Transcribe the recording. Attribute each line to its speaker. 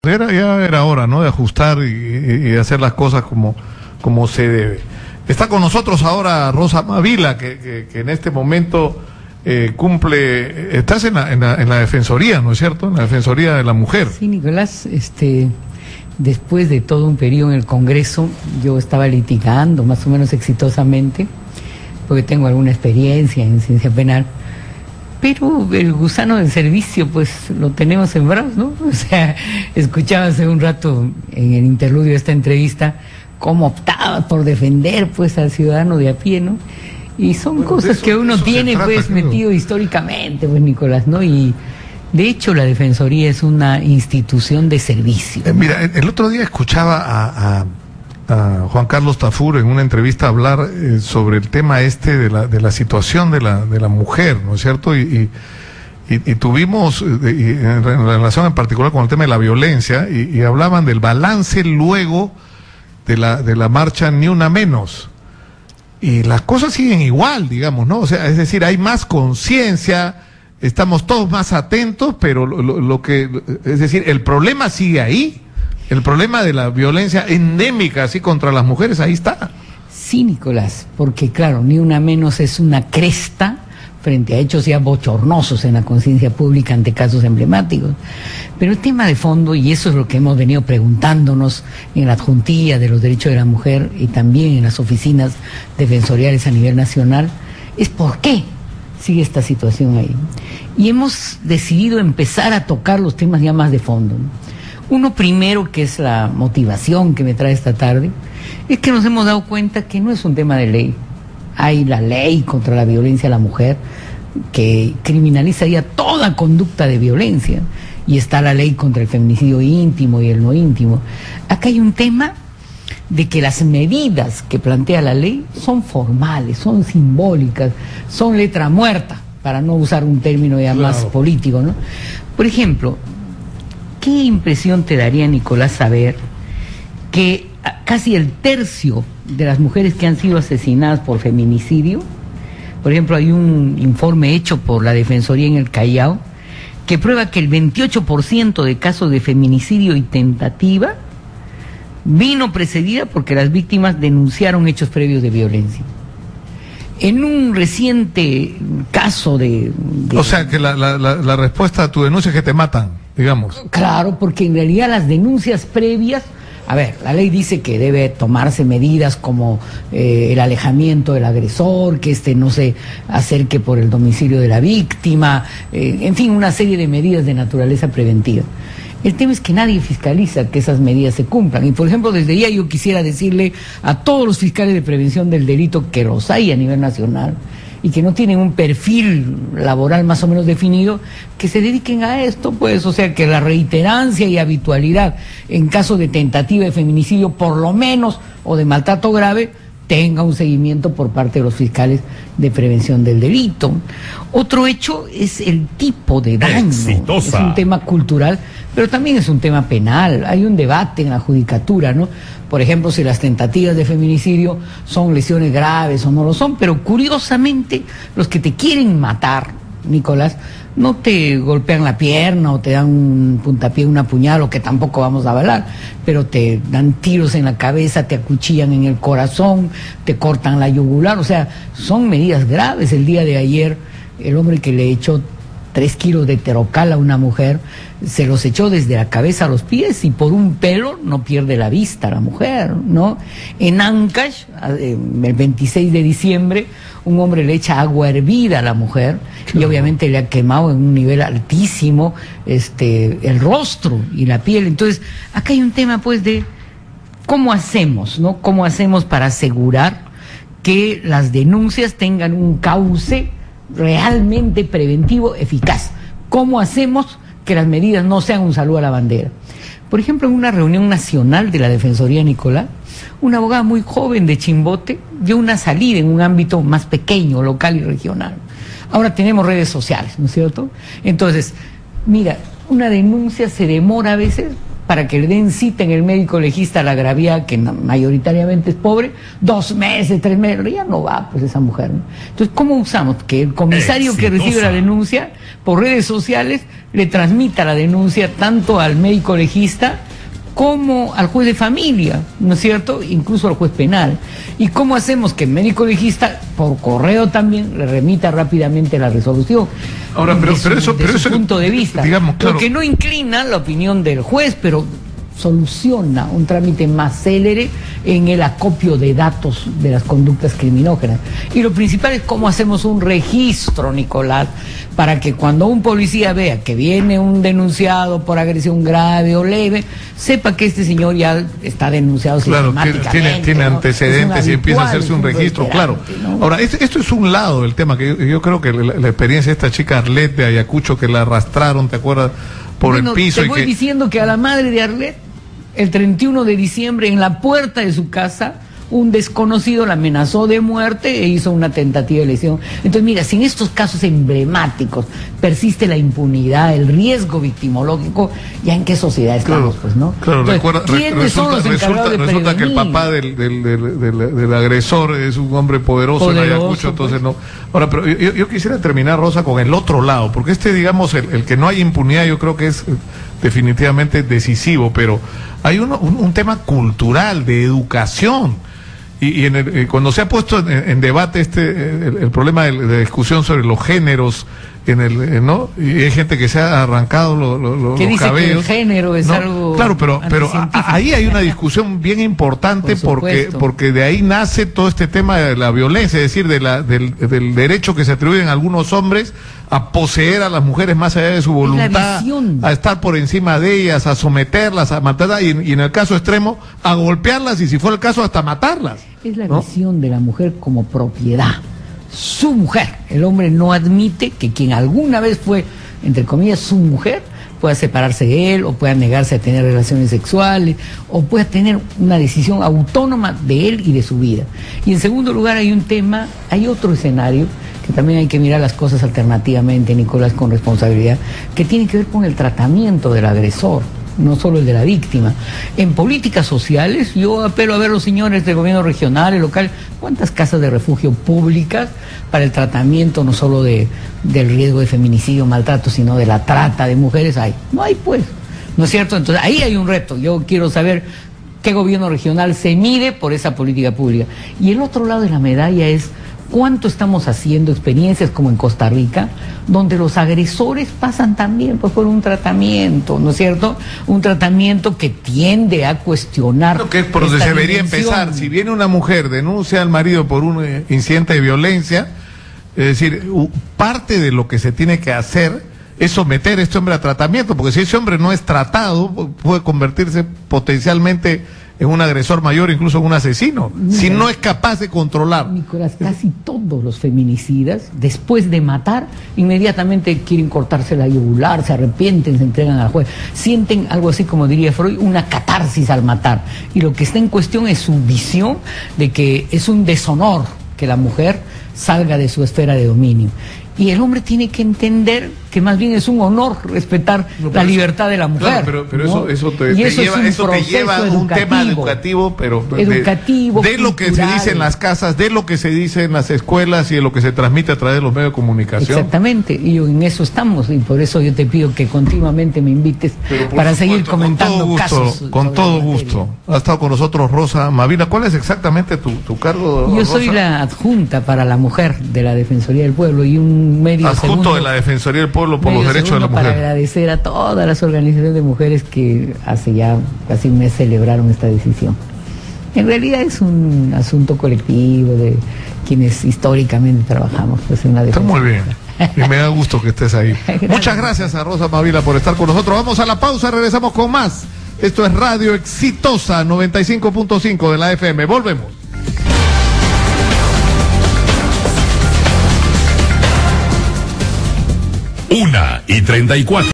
Speaker 1: Ya era hora, ¿no?, de ajustar y hacer las cosas como se debe. Está con nosotros ahora Rosa Mavila, que en este momento cumple... Estás en la Defensoría, ¿no es cierto? En la Defensoría de la Mujer.
Speaker 2: Sí, Nicolás, después de todo un periodo en el Congreso, yo estaba litigando más o menos exitosamente, porque tengo alguna experiencia en ciencia penal, pero el gusano del servicio pues lo tenemos sembrado, ¿no? O sea, escuchaba hace un rato en el interludio de esta entrevista cómo optaba por defender pues al ciudadano de a pie, ¿no? Y son cosas que uno tiene pues metido históricamente, pues, Nicolás, ¿no? Y de hecho la Defensoría es una institución de servicio.
Speaker 1: Mira, el otro día escuchaba a Juan Carlos Tafur en una entrevista hablar sobre el tema de la situación de la mujer, ¿no es cierto? Y tuvimos, en relación en particular con el tema de la violencia, y hablaban del balance luego de la marcha Ni Una Menos. Y las cosas siguen igual, digamos, ¿no? O sea, es decir, hay más conciencia, estamos todos más atentos, pero es decir, el problema sigue ahí. El problema de la violencia endémica así contra las mujeres, ahí está.
Speaker 2: Sí, Nicolás, porque claro, Ni Una Menos es una cresta frente a hechos ya bochornosos en la conciencia pública ante casos emblemáticos. Pero el tema de fondo, y eso es lo que hemos venido preguntándonos en la Adjuntía de los Derechos de la Mujer y también en las oficinas defensoriales a nivel nacional, es por qué sigue esta situación ahí. Y hemos decidido empezar a tocar los temas ya más de fondo, ¿no? Uno primero, que es la motivación que me trae esta tarde, es que nos hemos dado cuenta que no es un tema de ley. Hay la ley contra la violencia a la mujer, que criminaliza ya toda conducta de violencia, y está la ley contra el feminicidio íntimo y el no íntimo. Acá hay un tema de que las medidas que plantea la ley son formales, son simbólicas, son letra muerta, para no usar un término ya más político, ¿no? Por ejemplo, ¿qué impresión te daría, Nicolás, saber que casi el tercio de las mujeres que han sido asesinadas por feminicidio, por ejemplo, hay un informe hecho por la Defensoría en el Callao, que prueba que el 28% de casos de feminicidio y tentativa vino precedida porque las víctimas denunciaron hechos previos de violencia? En un reciente caso O
Speaker 1: sea, que la respuesta a tu denuncia es que te matan, digamos.
Speaker 2: Claro, porque en realidad las denuncias previas... A ver, la ley dice que debe tomarse medidas como el alejamiento del agresor, que no se acerque por el domicilio de la víctima, en fin, una serie de medidas de naturaleza preventiva. El tema es que nadie fiscaliza que esas medidas se cumplan. Y, por ejemplo, desde ya yo quisiera decirle a todos los fiscales de prevención del delito, que los hay a nivel nacional, y que no tienen un perfil laboral más o menos definido, que se dediquen a esto, pues, o sea, que la reiterancia y habitualidad en caso de tentativa de feminicidio, por lo menos, o de maltrato grave, tenga un seguimiento por parte de los fiscales de prevención del delito. Otro hecho es el tipo de daño.
Speaker 3: Exitosa.
Speaker 2: Es un tema cultural, pero también es un tema penal. Hay un debate en la judicatura, ¿no? Por ejemplo, si las tentativas de feminicidio son lesiones graves o no lo son, pero curiosamente los que te quieren matar, Nicolás, no te golpean la pierna o te dan un puntapié, una puñal, o que tampoco vamos a avalar, pero te dan tiros en la cabeza, te acuchillan en el corazón, te cortan la yugular, o sea, son medidas graves. El día de ayer, el hombre que le echó 3 kilos de terocal a una mujer, se los echó desde la cabeza a los pies, y por un pelo no pierde la vista la mujer, ¿no? En Ancash, el 26 de diciembre, un hombre le echa agua hervida a la mujer, y obviamente le ha quemado en un nivel altísimo el rostro y la piel. Entonces, acá hay un tema pues de cómo hacemos, ¿no? ¿Cómo hacemos para asegurar que las denuncias tengan un cauce realmente preventivo, eficaz? ¿Cómo hacemos que las medidas no sean un saludo a la bandera? Por ejemplo, en una reunión nacional de la Defensoría, Nicolás, una abogada muy joven de Chimbote dio una salida en un ámbito más pequeño, local y regional. Ahora tenemos redes sociales, ¿no es cierto? Entonces, mira, una denuncia se demora a veces para que le den cita en el médico legista a la agraviada, que mayoritariamente es pobre, 2 meses, 3 meses, ya no va pues esa mujer, ¿no? Entonces, ¿cómo usamos? Que el comisario que recibe la denuncia por redes sociales le transmita la denuncia tanto al médico legista como al juez de familia, ¿no es cierto? Incluso al juez penal. ¿Y cómo hacemos que el médico legista, por correo también, le remita rápidamente la resolución?
Speaker 1: Ahora, pero eso
Speaker 2: punto de vista.
Speaker 1: Digamos, claro.
Speaker 2: Lo que no inclina la opinión del juez, pero soluciona un trámite más célere en el acopio de datos de las conductas criminógenas. Y lo principal es cómo hacemos un registro, Nicolás, para que cuando un policía vea que viene un denunciado por agresión grave o leve, sepa que este señor ya está denunciado sistemáticamente.
Speaker 1: Tiene antecedentes y empieza a hacerse un registro, claro. ¿No? Ahora, esto es un lado del tema, que yo creo que la experiencia de esta chica Arlet de Ayacucho, que la arrastraron, ¿te acuerdas? Por el piso.
Speaker 2: Te voy diciendo que a la madre de Arlet, el 31 de diciembre, en la puerta de su casa, un desconocido la amenazó de muerte e hizo una tentativa de lesión. Entonces, mira, si en estos casos emblemáticos persiste la impunidad, el riesgo victimológico, ¿ya en qué sociedad estamos? Pues, ¿no?
Speaker 1: Claro,
Speaker 2: entonces,
Speaker 1: resulta que el papá del agresor es un hombre poderoso en Ayacucho, entonces no. Ahora, pero yo quisiera terminar, Rosa, con el otro lado, porque digamos, el que no hay impunidad, yo creo que es definitivamente decisivo, pero hay un tema cultural, de educación. Y cuando se ha puesto en debate el problema de discusión sobre los géneros, ¿no? Y hay gente que se ha arrancado los cabellos. Que el
Speaker 2: género es algo.
Speaker 1: Claro, pero ahí hay una discusión bien importante porque de ahí nace todo este tema de la violencia, es decir, del derecho que se atribuyen a algunos hombres a poseer a las mujeres más allá de su voluntad, a estar por encima de ellas, a someterlas, a matarlas y en el caso extremo a golpearlas y si fuera el caso hasta matarlas.
Speaker 2: Es la visión de la mujer como propiedad. Su mujer. El hombre no admite que quien alguna vez fue, entre comillas, su mujer, pueda separarse de él, o pueda negarse a tener relaciones sexuales, o pueda tener una decisión autónoma de él y de su vida. Y en segundo lugar hay otro escenario, que también hay que mirar las cosas alternativamente, Nicolás, con responsabilidad, que tiene que ver con el tratamiento del agresor, no solo el de la víctima. En políticas sociales, yo apelo a ver los señores del gobierno regional, local, cuántas casas de refugio públicas para el tratamiento no solo del riesgo de feminicidio, maltrato, sino de la trata de mujeres hay. No hay, pues, ¿no es cierto? Entonces ahí hay un reto. Yo quiero saber qué gobierno regional se mide por esa política pública. Y el otro lado de la medalla es cuánto estamos haciendo experiencias como en Costa Rica, donde los agresores pasan también pues por un tratamiento, ¿no es cierto? Un tratamiento que tiende a cuestionar.
Speaker 1: Lo que es por donde se debería empezar. Si viene una mujer, denuncia al marido por un incidente de violencia, es decir, parte de lo que se tiene que hacer es someter a este hombre a tratamiento, porque si ese hombre no es tratado, puede convertirse potencialmente en un agresor mayor, incluso en un asesino, si no es capaz de controlar.
Speaker 2: Nicolás, casi todos los feminicidas, después de matar, inmediatamente quieren cortarse la yugular, se arrepienten, se entregan al juez, sienten algo así como diría Freud, una catarsis al matar. Y lo que está en cuestión es su visión de que es un deshonor que la mujer salga de su esfera de dominio. Y el hombre tiene que entender que más bien es un honor respetar la libertad de la mujer.
Speaker 1: Claro, pero eso te lleva a un tema educativo, pero
Speaker 2: educativo,
Speaker 1: de lo que se dice en las casas, de lo que se dice en las escuelas y de lo que se transmite a través de los medios de comunicación.
Speaker 2: Exactamente, y en eso estamos, y por eso yo te pido que continuamente me invites para seguir comentando casos.
Speaker 1: Con todo gusto. Ha estado con nosotros Rosa Mavila. ¿Cuál es exactamente tu cargo,
Speaker 2: Yo soy la adjunta para la mujer de la Defensoría del Pueblo y un medio
Speaker 1: adjunto de la Defensoría del Pueblo por los derechos de la mujer.
Speaker 2: Para agradecer a todas las organizaciones de mujeres que hace ya casi un mes celebraron esta decisión. En realidad es un asunto colectivo de quienes históricamente trabajamos pues en la defensa.
Speaker 1: Está muy bien. Y me da gusto que estés ahí. Muchas gracias a Rosa Mavila por estar con nosotros. Vamos a la pausa, regresamos con más. Esto es Radio Exitosa 95.5 de la FM. Volvemos.
Speaker 3: 1:34